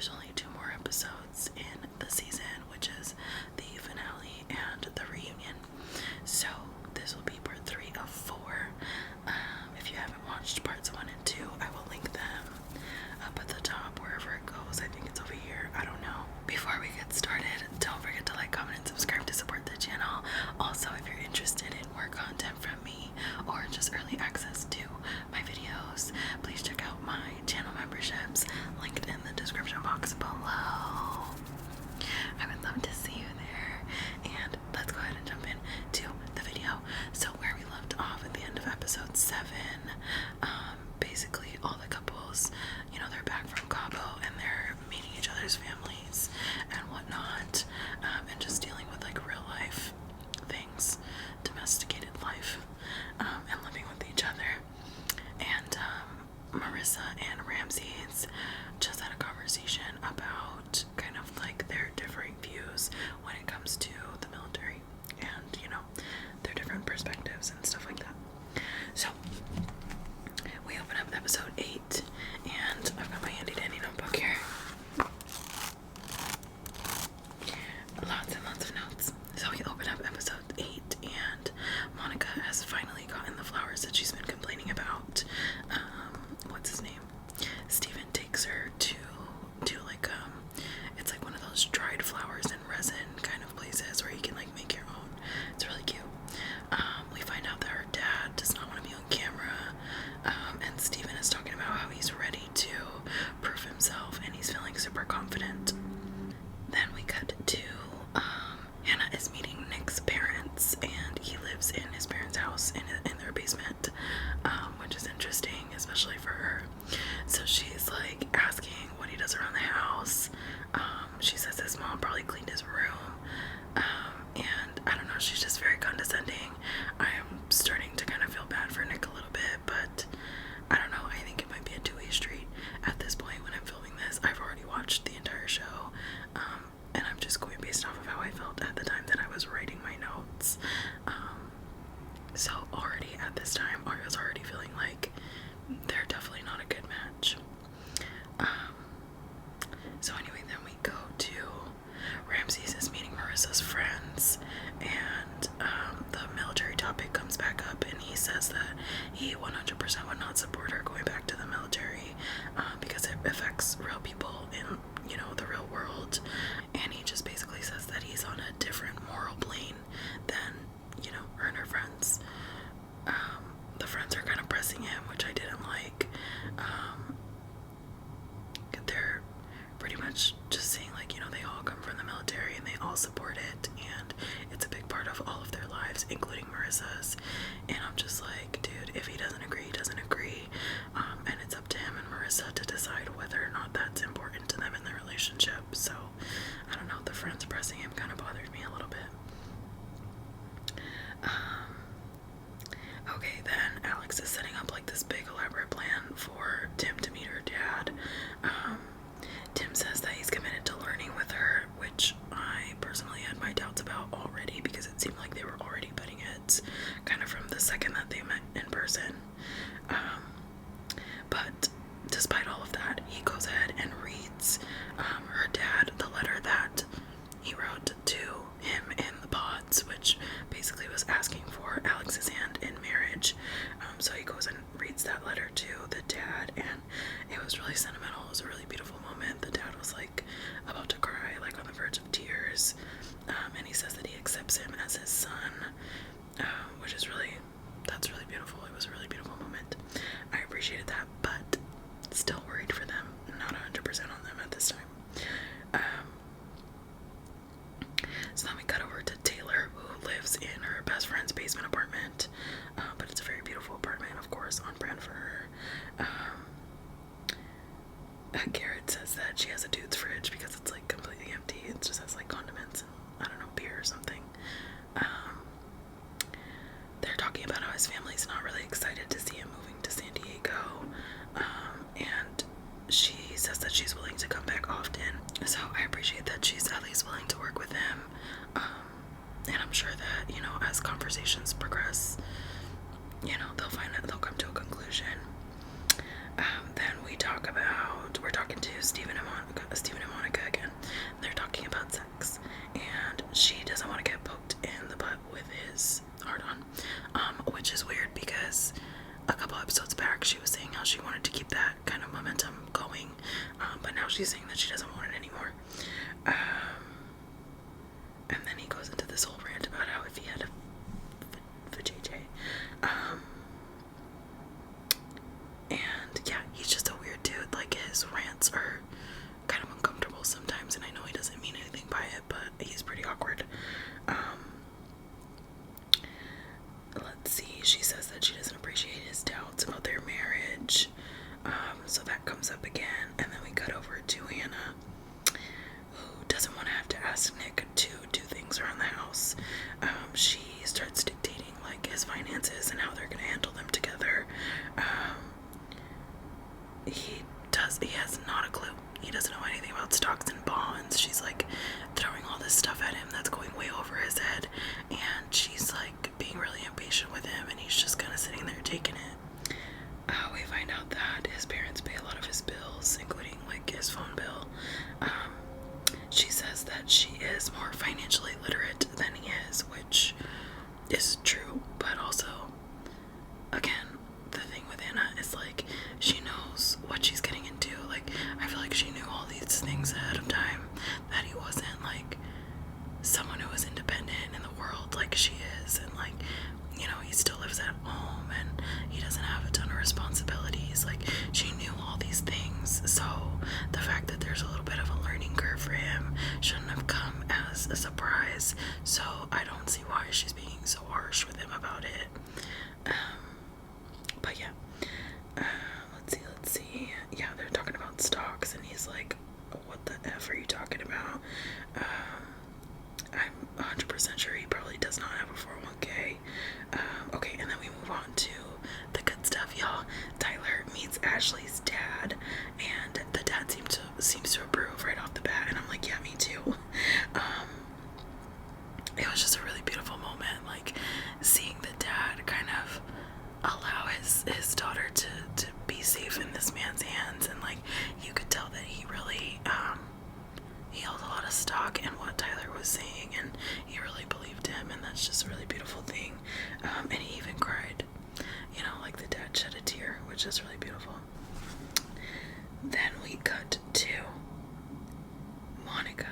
there's only 2 more episodes in the season, which is the finale and the reunion. So this will be part 3 of 4. If you haven't watched parts 1 and 2, I will link them up at the top wherever it goes. I think it's over here. I don't know. Before we get started, don't forget to like, comment, and subscribe to support the channel. Also, if you're interested in more content from me or just early access to my videos, please check out my channel memberships linked in the description box below. I would love to see you there. And let's go ahead and jump in to the video. So where we left off at the end of episode 7, basically all the couples, you know, they're back from Cabo and they're meeting each other's families and whatnot, and just dealing with like real life things, domesticated life, and living with each other. And Marissa and Ramses just had a conversation about kind of like their differing views when it comes to the military and, you know, their different perspectives and stuff like that. So we open up episode 8 and I've got my handy dandy notebook here. Lots and lots of notes. So we open up episode 8 and Monica has finally gotten the flowers that she's been complaining about. What's his name? Steven takes her to like it's like one of those dried flowers and resin kind of places where you can like make your own. It's really cute. We find out that her dad does not want to be on camera, and Steven is talking about how he's ready to prove himself and he's feeling super confident. Then we cut to Hannah is meeting Nick's parents, and he lives in his parents' house in their basement, which is interesting, especially for her. So she's like asking what he does around the house. She says his mom probably cleaned his room, and I don't know, she's just very condescending. I am starting to kind of feel bad for Nick a little bit, but I don't know, I think it might be a two-way street at this point when I'm filming this. I've already watched the entire show, and I'm just going based off of how I felt at the time that I was writing my notes. So already at this time, Arya's already feeling like they're definitely not a good match. So anyway, then we go to Ramses is meeting Marissa's friends, and the military topic comes back up, and he says that he 100% would not support her going back to the military because it affects real people in, you know, the real world. And he just basically says that he's on a different moral plane than, you know, her and her friends. The friends are kind of pressing him, which I didn't like. They're pretty much just saying like, you know, they all come from the military and they all support it, and it's a big part of all of their lives, including Marissa's. And I'm just like, dude, if he doesn't agree, he doesn't agree. And it's up to him and Marissa to decide whether or not that's important to them in their relationship. So I don't know, the friends pressing him kind of bothered me a little bit. Okay, then Alex is setting up like this big elaborate plan for Tim to meet her dad. Tim says that he's committed to learning with her, which I personally had my doubts about already because it seemed like they were already butting heads kind of from the second that they met in person. But despite all of that, he goes ahead and reads her dad the letter that he wrote to him in the pods, which basically was asking for Alex's hand in marriage. So he goes and reads that letter to the dad, and it was really sentimental. It was a really beautiful moment. The dad was like about to cry, like on the verge of tears, and he says that he accepts him as his son, which is that's really beautiful. It was a really beautiful moment. I appreciated that, but still worried for them. Not 100% on them at this time. So then we cut over to Taylor, who lives in her best friend's basement apartment, but it's a very beautiful apartment, of course, on brand for her. Garrett says that she has a dude's fridge because it's like completely empty. It just has like condiments and, I don't know, beer or something. They're talking about how his family's not really excited to see him moving to San Diego, and she says that she's willing to come back often. So I appreciate that she's at least willing to work with him, and I'm sure that, you know, as conversations progress, you know, they'll come to a conclusion. Then we're talking to Steven how she wanted to keep that kind of momentum going, but now she's saying that she doesn't want it anymore. And then he goes into this whole rant about how if he had a for JJ, and yeah, he's just a weird dude. Like, his rants are kind of uncomfortable sometimes, and I know he doesn't mean anything by it, but he's pretty awkward. Let's see, she says that she doesn't appreciate his doubts about their marriage, so that comes up again, and then we cut over to Hannah, who doesn't want to have to ask Nick to do things around the house. She starts dictating, like, his finances and how they're going to handle them together. He has not a clue. He doesn't know anything about stocks and bonds. She's like throwing all this stuff at him that's going way over his head, and she's like being really impatient with him, and he's just kind of sitting there taking it. We find out that his parents pay a lot of his bills, including like his phone bill. She says that she is more financially literate than he is, which is true, but also, again, the thing with Anna is like she knows what she's getting into. Like, I feel like she knew all these things ahead of time, that he wasn't like someone who was independent in the world like she is, and like, you know, he still lives at home and he doesn't have a ton of responsibilities. Like, she knew all these things, so the fact that there's a little bit of a learning curve for him shouldn't have come as a surprise. So I don't see why she's being so harsh with him about it. But yeah, let's see. Yeah, they're talking about stocks, and he's like, what the F are you talking about? I'm 100% sure he probably does not have a 401k. Okay, and then we move on to the good stuff, y'all. Tyler meets Ashley's dad, and the dad seems to approve right off the bat, and I'm like, yeah, me too. It was just a really beautiful moment, like seeing the dad kind of allow his daughter to be safe in this man's hands, and like you could tell that he really he held a lot of stock in what Tyler was saying, and he really believed him, and that's just a really beautiful thing. And he even cried, you know, like the dad shed a tear, which is really beautiful. Then we cut to Monica.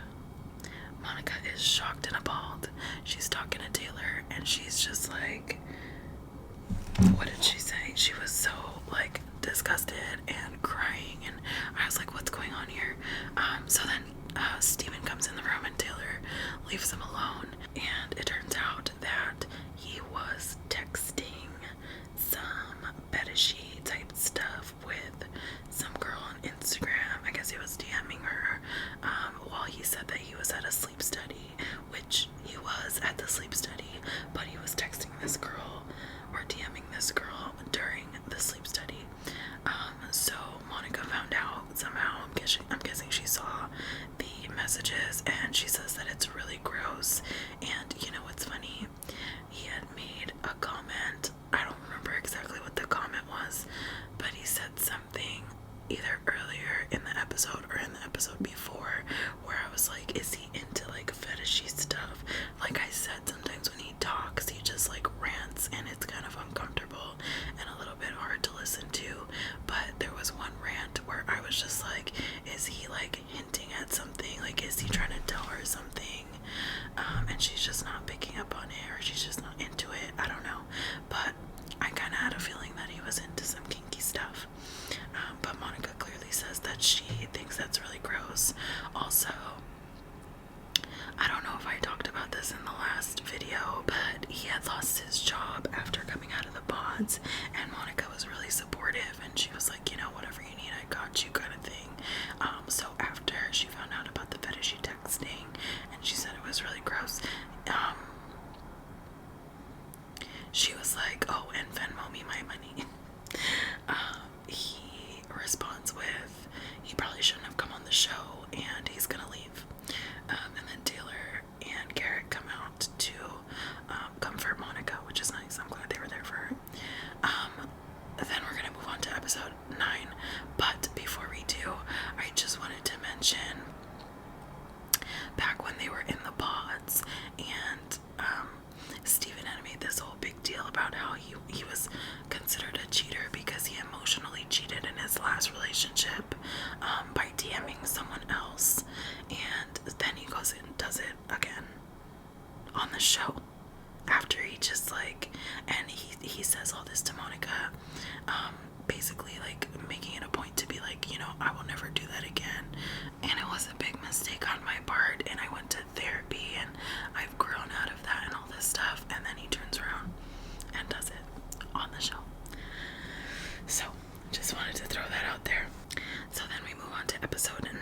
Monica is shocked and appalled. She's talking to Taylor, and she's just like, what did she say? She was so like disgusted and crying, and I was like, what's going on here? So then Steven comes in the room, and Taylor leaves him alone, and it turns out that he was texting some fetishy type stuff with some girl on Instagram. I guess he was DMing her while he said that he was at a sleep study, which he was at the sleep study, but he was texting this girl or DMing this girl during the sleep study. So Monica found out somehow. I'm guessing she saw the messages, and she says that it's really gross. And you know what's funny? He had made a comment. I don't remember exactly what the comment was, but he said something either earlier in the episode or in the episode before where I was like, is he into like fetishy stuff? Like I said, sometimes when he talks, he just like rants, and it's kind of uncomfortable and a little bit hard to listen to. But there was one rant where I was just like, is he like hinting at something? Like, is he trying to tell her something? And she's just not picking up on it, or she's just not into it. I don't know. But I kind of had a feeling that he was into some kinky stuff. But Monica clearly says that she thinks that's really gross. Also, I don't know if I talked about this in the last video, but he had lost his job after coming out of the pods, and Monica was really supportive, and she was like, you know, whatever you need, I got you, kind of thing. So after she found out about the fetishy texting, and she said it was really gross, she was like, oh, and Venmo me my money. He responds with, he probably shouldn't have come on the show, and he's gonna leave. And then Taylor and Garrett come out to comfort Monica, which is nice. I'm glad they were there for her. Then we're gonna move on to episode 9. But before we do, I just wanted to mention back when they were in the pods, and Steven had made this whole big deal about how he was considered show. After he just like, and he says all this to Monica, basically like making it a point to be like, you know, I will never do that again, and it was a big mistake on my part, and I went to therapy, and I've grown out of that and all this stuff. And then he turns around and does it on the show. So just wanted to throw that out there. So then we move on to episode 9.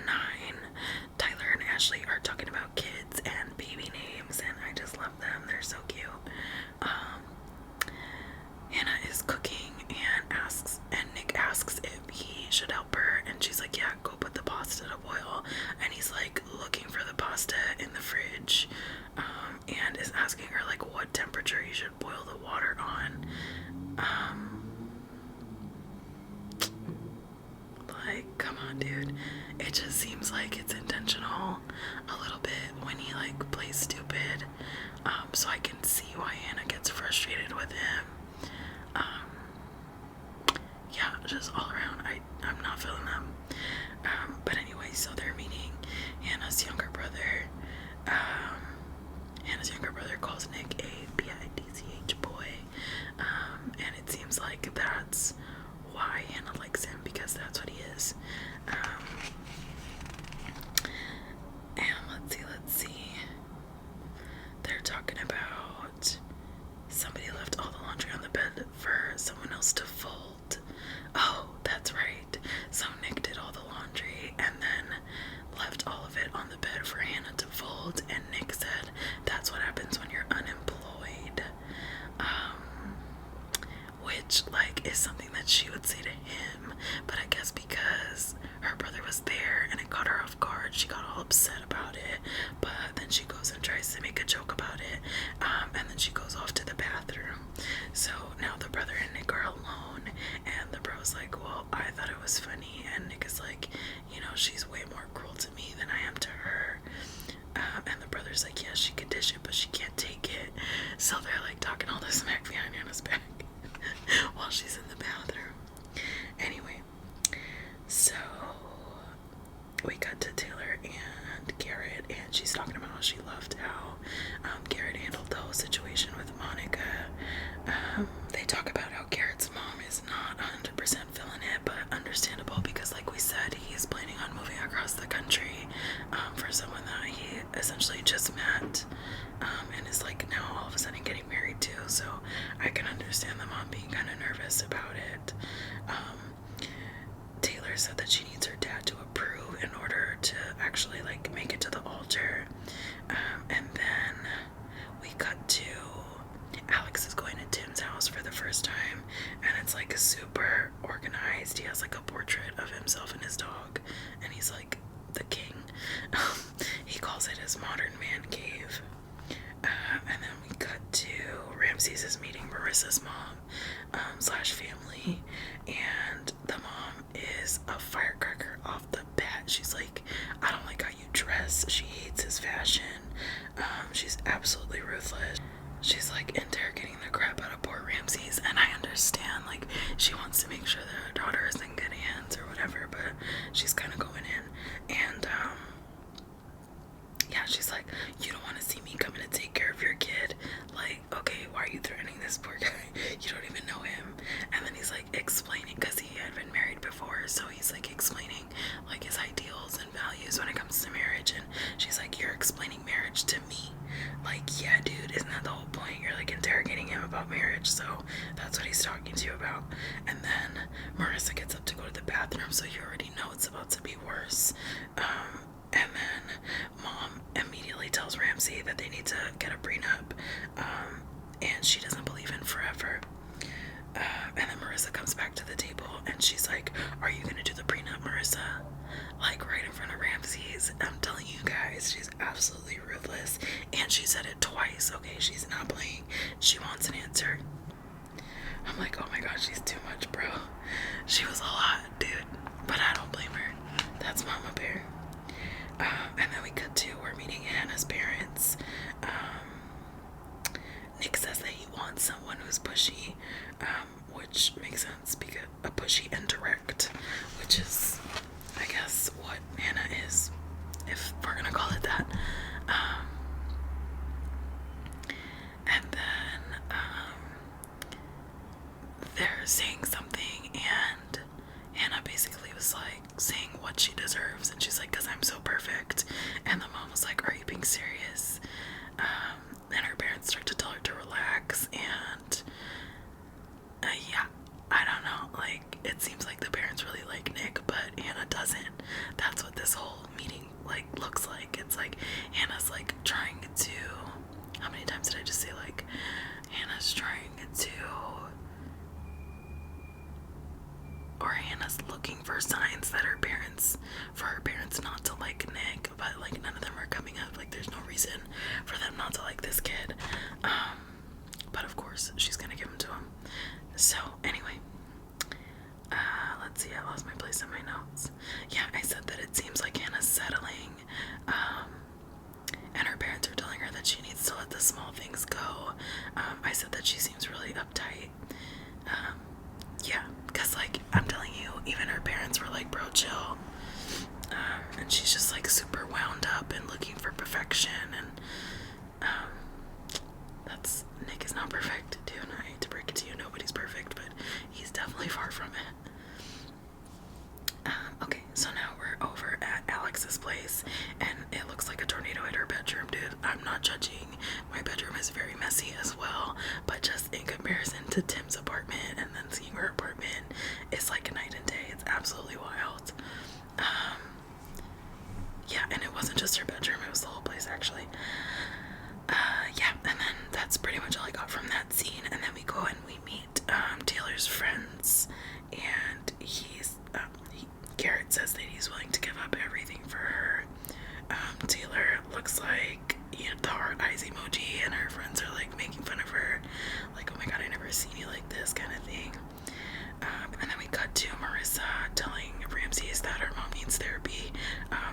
Tyler and Ashley are talking about kids and baby names, and I just love them. They're so cute. Hannah is cooking and Nick asks if he should help her, and she's like, yeah, go put the pasta to boil. And he's like looking for the pasta in the fridge, and is asking her like what temperature he should boil the water on. Like, come on, dude. It just seems like it's intentional a little bit when he like plays stupid. So I can see why Hannah gets frustrated with him. Yeah, just all around, I'm not feeling them. But anyway, so they're meeting Hannah's younger brother. Hannah's younger brother calls Nick a bitch boy. And it seems like that's why Hannah likes him, because that's what he is. And let's see. They're talking about somebody left all the laundry on the bed for someone else to fold. Oh, that's right. So Nick did all the laundry and then left all of it on the bed for Hannah to fold, and Nick said that's what happens when you're unemployed. Which like is something that she would say to him, but I guess because her brother was there and it caught her off guard, she got all upset about it. But then she goes and tries to make a joke about it, and then she goes off to the bathroom. So now the brother and Nick are alone, and the bro's like, well, I thought it was funny, and Nick is like, you know, she's way more cruel to me than I am to her. And the brother's like, yeah, she could dish it, but she can't take it. So they're like talking all this smack behind Hannah's back while she's in the bathroom. Anyway, so we cut to Taylor and Garrett, and she's talking about how she loved how Garrett handled the whole situation with Monica. They talk about how Garrett's mom is not 100% feeling it, but understandable, because like we said, he's planning on moving across the country for someone that he essentially just met, and is like now all of a sudden getting married to. So I can understand the mom being kind of nervous about it. Taylor said that she needs her dad to approve in order to actually like make it to the altar. And then we cut to Alex is going to Tim's house for the first time, and it's like super organized. He has like a portrait of himself and his dog, and he's like the king. He calls it his modern man cave. And then we cut to Ramses is meeting Marissa's mom slash family, and the mom is a firecracker off the bat. She's like, I don't like how you dress. She hates his fashion. She's absolutely ruthless. She's like interrogating the crap out of poor Ramses, and I understand, like, she wants to make sure that her daughter is in good hands or whatever, but she's kind of going in, and yeah, she's like, you don't want to see me coming to take care of your kid. Like, okay, why are you threatening this poor guy? You don't even know him. And then he's like explaining, because he had been married before, so he's like explaining like his ideals and values when it comes to marriage. And she's like, you're explaining marriage to me? Like, yeah, dude, isn't that the whole point? You're like interrogating him about marriage, so that's what he's talking to you about. And then Marissa gets up to go to the bathroom, so you already know it's about to be worse. And then mom immediately tells Ramsey that they need to get a prenup, and she doesn't believe in forever. And then Marissa comes back to the table, and she's like, are you gonna do the prenup, Marissa? Like, right in front of Ramsey's. I'm telling you guys, she's absolutely ruthless, and she said it twice. Okay, she's not playing. She wants an answer. I'm like, oh my god, she's too much, bro. She was a lot, dude, but I don't blame her. That's Mama Bear. And then we cut to, we're meeting Hannah's parents. Nick says that he wants someone who's pushy, which makes sense, because a pushy and direct, which is, I guess, what Hannah is, if we're gonna call it that. saying what she deserves, and she's like, because I'm so perfect. And the mom was like, are you being serious? And her parents start to tell her to relax, and yeah, I don't know, like, it seems like the parents really like Nick, but Hannah doesn't. That's what this whole meeting, like, looks like. It's like, Hannah's, like, trying to, how many times did I just say, like, Hannah's trying to, or Hannah's looking for signs that for her parents not to like Nick, but, like, none of them are coming up. Like, there's no reason for them not to like this kid. But of course, she's gonna give him to him. So, anyway, let's see, I lost my place in my notes. Yeah, I said that it seems like Hannah's settling, and her parents are telling her that she needs to let the small things go. I said that she seems really uptight. Yeah, because, like, I'm telling you, even her parents were like, bro, chill. And she's just, like, super wound up and looking for perfection, and Nick is not perfect, dude. I hate to break it to you, nobody's perfect, but he's definitely far from it. Okay, so now we're over at Alex's place, and it looks like a tornado hit her bedroom, dude. I'm not judging. My bedroom is very messy as well, but just in comparison to Tim's apartment, and then seeing her apartment, it's like a night and day. It's absolutely wild. Yeah, and it wasn't just her bedroom, it was the whole place, actually. Yeah, and then that's pretty much all I got from that scene. And then we go and we meet Taylor's friends, and Garrett says that he's willing to give up everything for her. Taylor looks like, the heart eyes emoji, and her friends are, like, making fun of her, like, oh my god, I never seen you like this, kind of thing. And then we cut to Marissa telling Ramses that her mom needs therapy.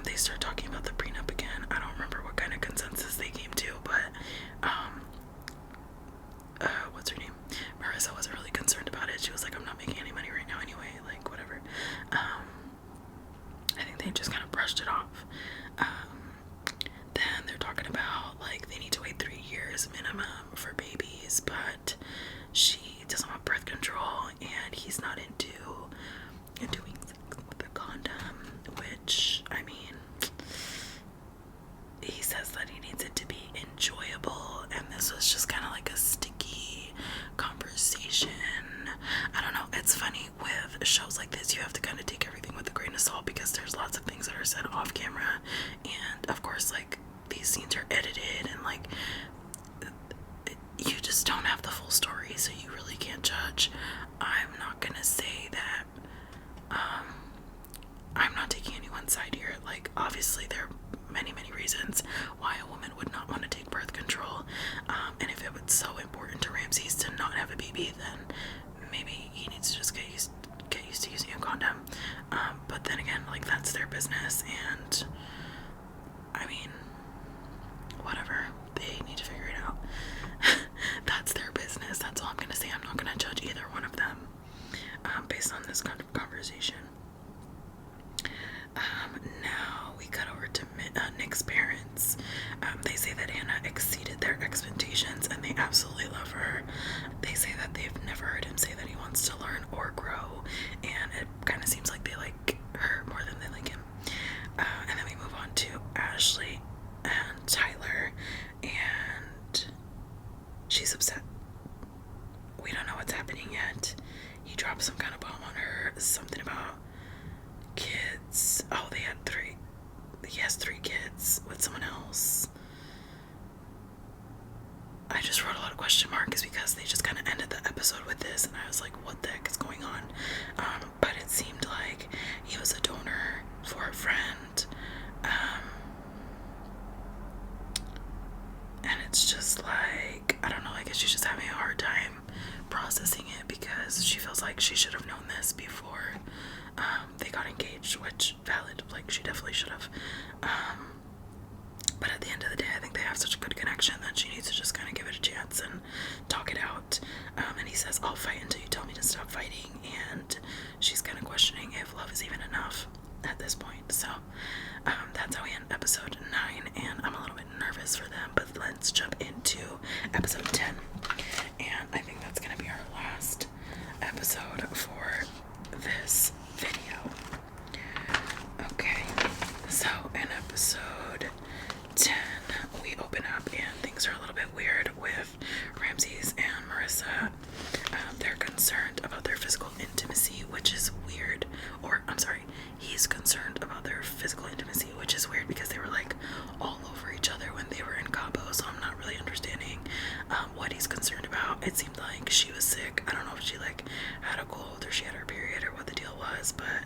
They start talking about the prenup again. I don't remember what kind of consensus they came to, but what's her name? Marissa wasn't really concerned about it. She was like, I'm not making any money right now anyway, like, whatever. I think they just kind of brushed it off. Then they're talking about, like, they need to wait 3 years minimum for babies, but she doesn't want birth control, and he's not into doing sex with a condom, which, I mean, he says that he needs it to be enjoyable, and this was just kind of like a sticky conversation. I don't know, it's funny with shows like this, you have to kind of take everything with a grain of salt, because there's lots of things that are said off camera, and of course, like, these scenes are edited, and, like, you just don't have the full story, so you really can't judge. I'm not gonna say that, I'm not taking anyone's side here. Like, obviously there are many reasons why a woman would not want to take birth control, and if it was so important to Ramses to not have a baby, then maybe he needs to just get used to using a condom. But then again, like, that's their business, and I mean, whatever, they need to figure it out. That's their business. That's all I'm gonna say. I'm not gonna judge either one of them based on this kind of conversation. Now we cut over to Nick's parents. They say that Hannah exceeded their expectations, and they absolutely love her. They say that they've never heard him say that he wants to learn or grow, and it kind of seems like they like her more than they like him. And then we move on to Ashley and Tyler, and she's upset. We don't know what's happening yet. He dropped some kind of bomb on her, something about kids. Oh, they had 3. He has 3 kids with someone else. I just wrote a lot of question marks because they just kind of ended the episode with this, and I was like, what the heck is going on? But it seemed like he was a donor for a friend. And it's just like, I don't know, I guess she's just having a hard time processing it, because she feels like she should have known this before they got engaged, which, valid, like, she definitely should have. But at the end of the day, I think they have such a good connection that she needs to just kind of give it a chance and talk it out. And he says, I'll fight until you tell me to stop fighting, and she's kind of questioning if love is even enough at this point. So that's how we end episode 9, and I'm a little bit nervous for them, but let's jump into episode 10, and I think that's going to be our last episode for this video. episode 10, we open up and things are a little bit weird with Ramses and Marissa. They're concerned about their physical intimacy, which is weird. Or, I'm sorry, he's concerned about their physical intimacy, which is weird because they were like all over each other when they were in Cabo, so I'm not really understanding what he's concerned about. It seemed like she was sick. I don't know if she like had a cold or she had her period or what the deal was, but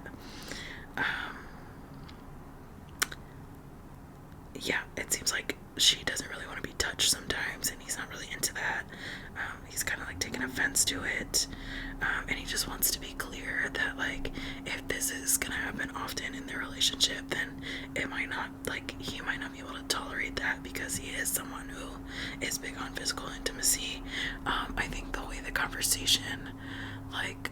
yeah, it seems like she doesn't really want to be touched sometimes, and he's not really into that. He's kind of like taking offense to it, and he just wants to be clear that like if this is gonna happen often in their relationship, then it might not, like, he might not be able to tolerate that because he is someone who is big on physical intimacy. I think the way the conversation, like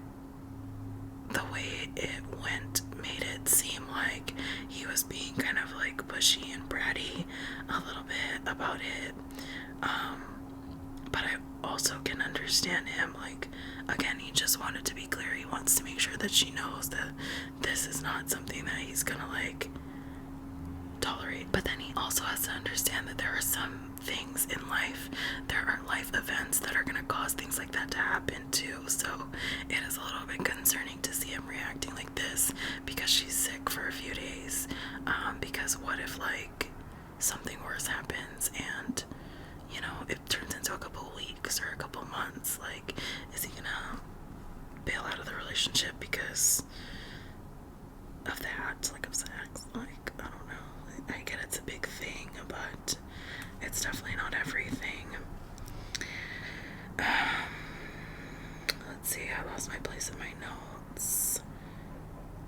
the way it went, made it seem like he was being kind of like pushy and bratty a little bit about it. But I also can understand him. Like, again, he just wanted to be clear. He wants to make sure that she knows that this is not something that he's gonna like tolerate. But then he also has to understand that there are some things in life, there are life events that are going to cause things like that to happen too. So it is a little bit concerning to see him reacting like this because she's sick for a few days. Because what if like something worse happens and, you know, it turns into a couple weeks or a couple months? Like, is he gonna bail out of the relationship because of that, like of sex? Like, I don't know. I get it's a big thing, but it's definitely not everything. Let's see, I lost my place in my notes.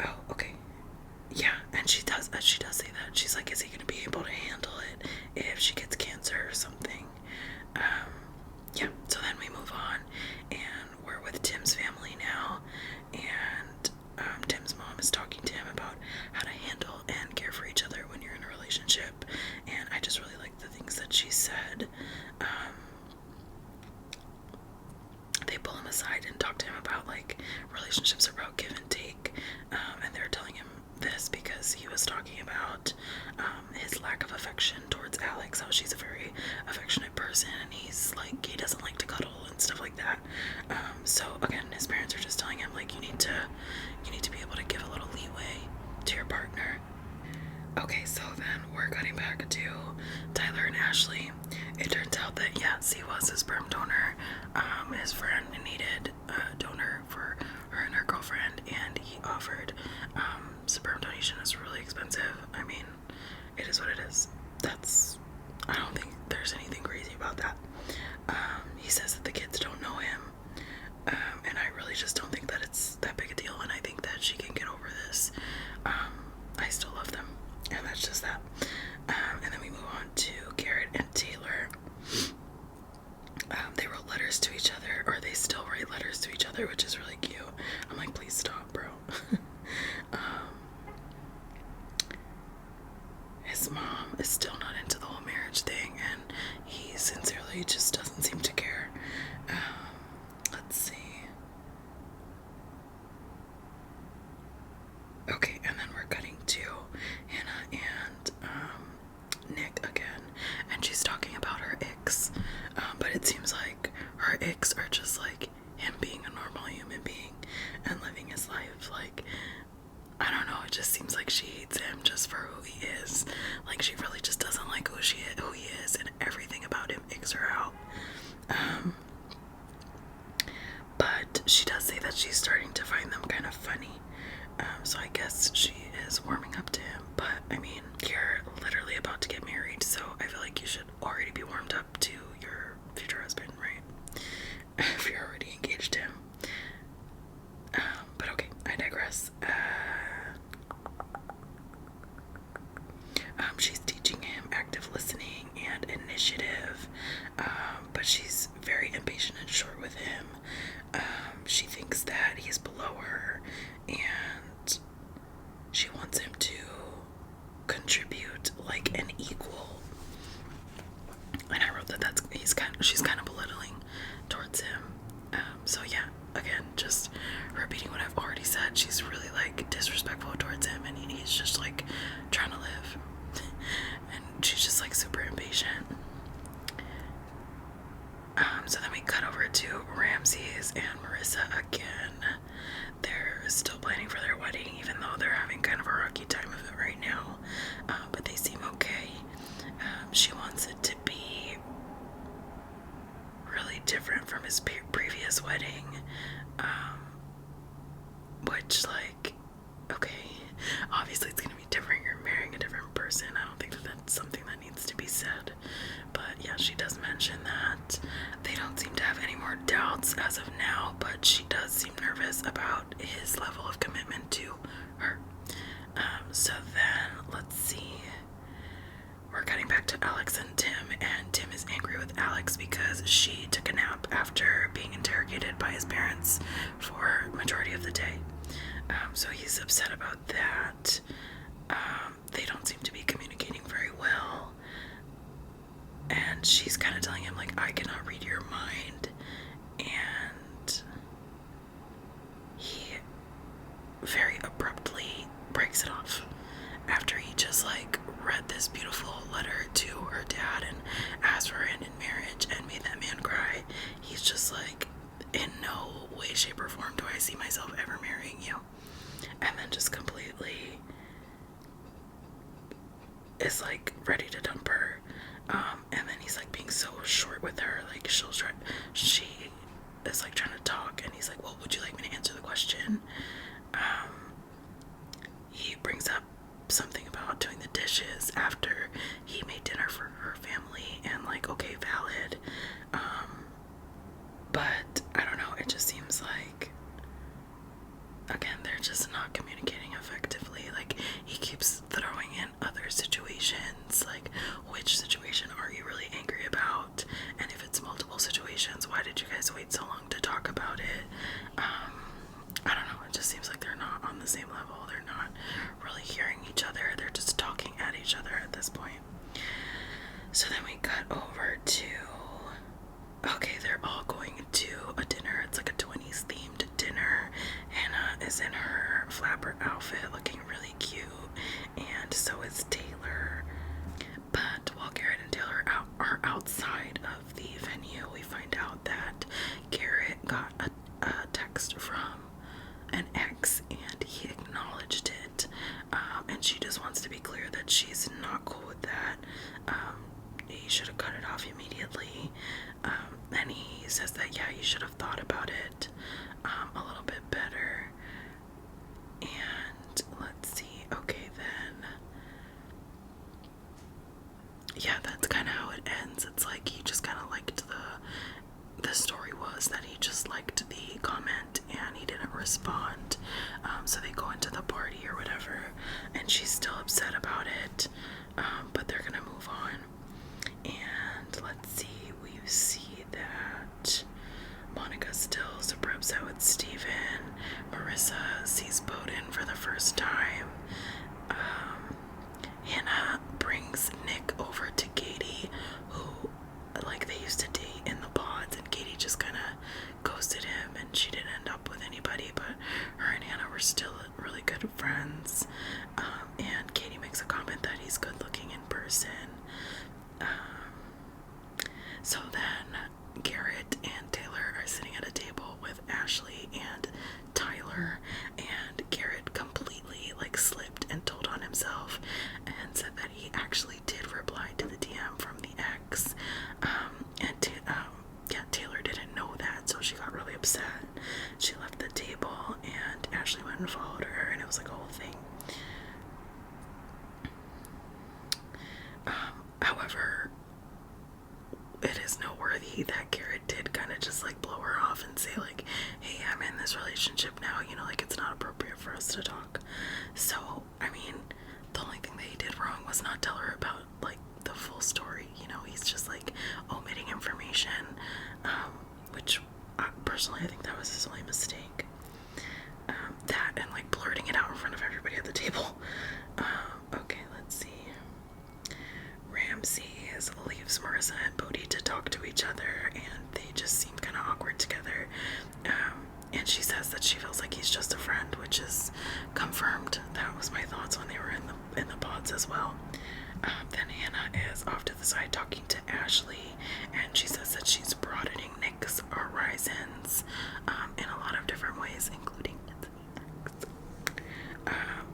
Oh, okay. Yeah, and she does say that. She's like, is he gonna be able to handle it if she gets cancer or something? Yeah, so then we move on, and we're with Tim's family now, and Tim's mom is talking to him about how to handle and care for each other when you're in a relationship, and I just really like the things that she said. They pull him aside and talk to him about like relationships are about give and take, and they're telling him this because he was talking about his lack of affection towards Alex, how she's a very affectionate person, and he's like, he doesn't like to cuddle and stuff like that. So again, his parents are just telling him like, you need to be able to give a little leeway to your partner. Okay, so then we're cutting back to Tyler and Ashley. It turns out that yes, he was a sperm donor. His friend needed a donor for her and her girlfriend, and he offered. Sperm donation is really expensive. I mean, it is what it is. I don't think there's anything crazy about that. He says that the kids don't know him, and I really just don't think that it's that big a deal, and I think that she can get over this. I still love them, and that's just that. And then we move on to Garrett and Taylor. They wrote letters to each other, or they still write letters to each other, which is really cute. I'm like, please stop, bro. His mom is still not into the whole marriage thing, and he sincerely just doesn't seem to care. Let's see. Okay, and then we're cutting to Hannah and Nick again, and she's talking about her icks, but it seems like her icks are just like him being a normal human being and living his life. Like, I don't know, it just seems like she hates him just for who he is. Like, she really just doesn't like who he is, and everything about him icks her out. But she does say that she's starting to find them kind of funny. So I guess she is warming up to him. But, I mean, you're literally about to get married, so I feel like you should already be warmed up to your future husband, right? If you're already engaged to him. But okay, I digress. She's teaching him active listening and initiative, but she's very impatient and short with him. She thinks that he's below her, and she wants him to contribute like an equal. And I wrote that she's kind of belittling towards him. So yeah, again, just repeating what I've already said. She's really like disrespectful towards him, and he's just like trying to live. his parents for majority of the day. So he's upset about that. They don't seem to be communicating very well. And she's kind of telling him, like, I cannot read your mind. And he very abruptly breaks it off after he just, like, read this beautiful letter to her dad and asked for her hand in marriage and made that man cry. He's just like, in no way, shape, or form do I see myself ever marrying you. And then just completely is like ready to dump her. And then he's like being so short with her, like she is like trying to talk, and he's like, well, would you like me to answer the question? He brings up something about doing the dishes after he made dinner for her family, and like, okay, valid. But I don't know, it just seems like, again, they're just not communicating effectively. Like, he keeps throwing in other situations, like, which situation are you really angry about? And if it's multiple situations, why did you guys wait so long to talk about it? I don't know, it just seems like they're not on the same level. They're not really hearing each other. They're just talking at each other at this point. So then we cut over to, okay, they're all going to a dinner. It's like a 20s themed dinner. Hannah is in her flapper outfit looking really cute, and so is Taylor. But while Garrett and Taylor are outside of the venue, we find out that Garrett got a text from an ex, and he acknowledged it. And she just wants to be clear that she's not cool with that. He should have cut it off immediately. And he says that, yeah, you should have thought about it a little bit better. And let's see, okay then. Yeah, that's kind of how it ends. It's like he just kind of liked the story was that he just liked the comment and he didn't respond. So they go into the party or whatever, and she's still upset about it, but they're gonna move on. And let's see, we see that Monica's still super upset with Steven. Marissa sees Bowden for the first time. Hannah brings Nick over to Katie, who, like, they used to date in the pods, and Katie just kind of ghosted him, and she didn't end up with anybody, but her and Hannah were still really good friends. And Katie makes a comment that he's good looking in person. So then Garrett and Taylor are sitting at a table with Ashley and Tyler, and Garrett completely, like, slipped and told on himself and said that he actually did reply to the DM from the ex. Taylor didn't know that, so she got really upset. She left the table, and Ashley went and followed her, and it was like a whole thing. However, it is noteworthy that Garrett did kind of just, like, blow her off and say, like, hey, I'm in this relationship now, you know, like, it's not appropriate for us to talk. So, I mean, the only thing that he did wrong was not tell her about, like, the full story, you know. He's just, like, omitting information, which, personally, I think that was his only mistake. That and, like, blurting it out in front of everybody at the table. Okay, let's see. Ramsey leaves Marissa and Bodhi to talk to each other, and they just seem kind of awkward together. And she says that she feels like he's just a friend, which is confirmed. That was my thoughts when they were in the pods as well. Then Hannah is off to the side talking to Ashley, and she says that she's broadening Nick's horizons in a lot of different ways, including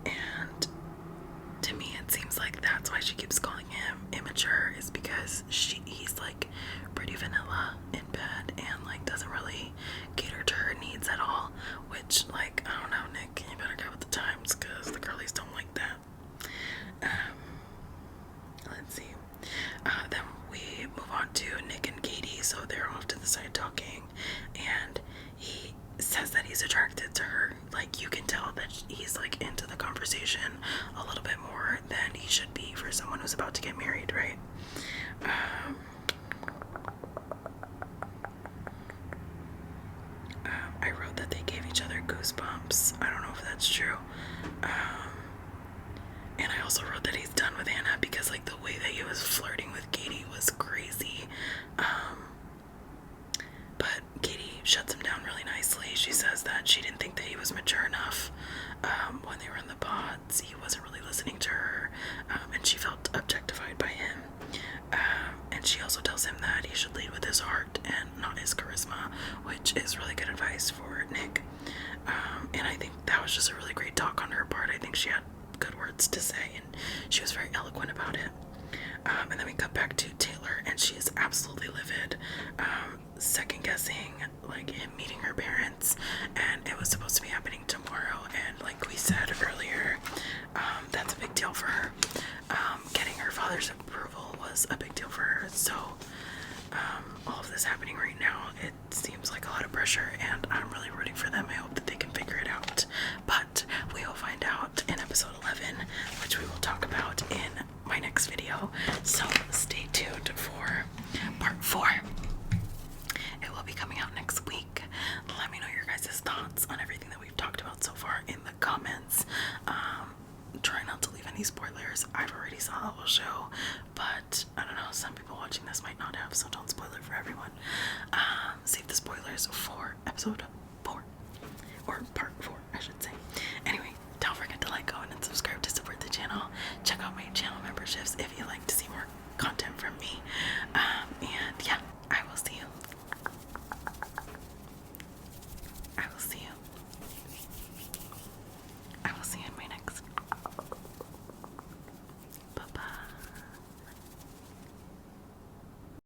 and to me it seems like that's why she keeps calling him immature, is because he's like pretty vanilla in bed and like doesn't really cater to her needs at all, which, like, I don't know, Nick, you better get with the times, because the girlies don't like that. Let's see. Then we move on to Nick and Katie, so they're off to the side talking, and he says that he's attracted to her. Like, you can tell that he's like into the conversation a little bit more than he should be for someone who's about to get married, right? And I also wrote that he's done with Hannah because like the way that he was flirting with Katie was crazy. But Katie shuts him down really nicely. She says that she didn't think that he was mature enough when they were in the pods. He wasn't really listening to her, and she felt objectified by him. And she also tells him that he should lead with his heart and not his charisma, which is really good advice for Nick. And I think that was just a really great talk on her part. I think she had good words to say, and she was very eloquent about it. And then we cut back to Taylor, and she is absolutely livid, second guessing like him meeting her parents, and it was supposed to be happening tomorrow. And like we said earlier, that's a big deal for her. Getting her father's approval was a big deal for her. So all of this happening right now, it seems like a lot of pressure, and I'm really rooting for them. I hope that they can figure it out. But we will find out in episode 11, which we will talk about in my next video. So stay tuned for part 4. It will be coming out next week. Let me know your guys' thoughts on everything that we've talked about so far in the comments. Try not to leave any spoilers. I've already saw the whole show, but I don't know, some people watching this might not have, so don't spoil it for everyone. Save the spoilers for episode 4, or part 4, I should say. Anyway, don't forget to like, comment, and subscribe to support the channel. Check out my channel memberships if you'd like to see more content from me.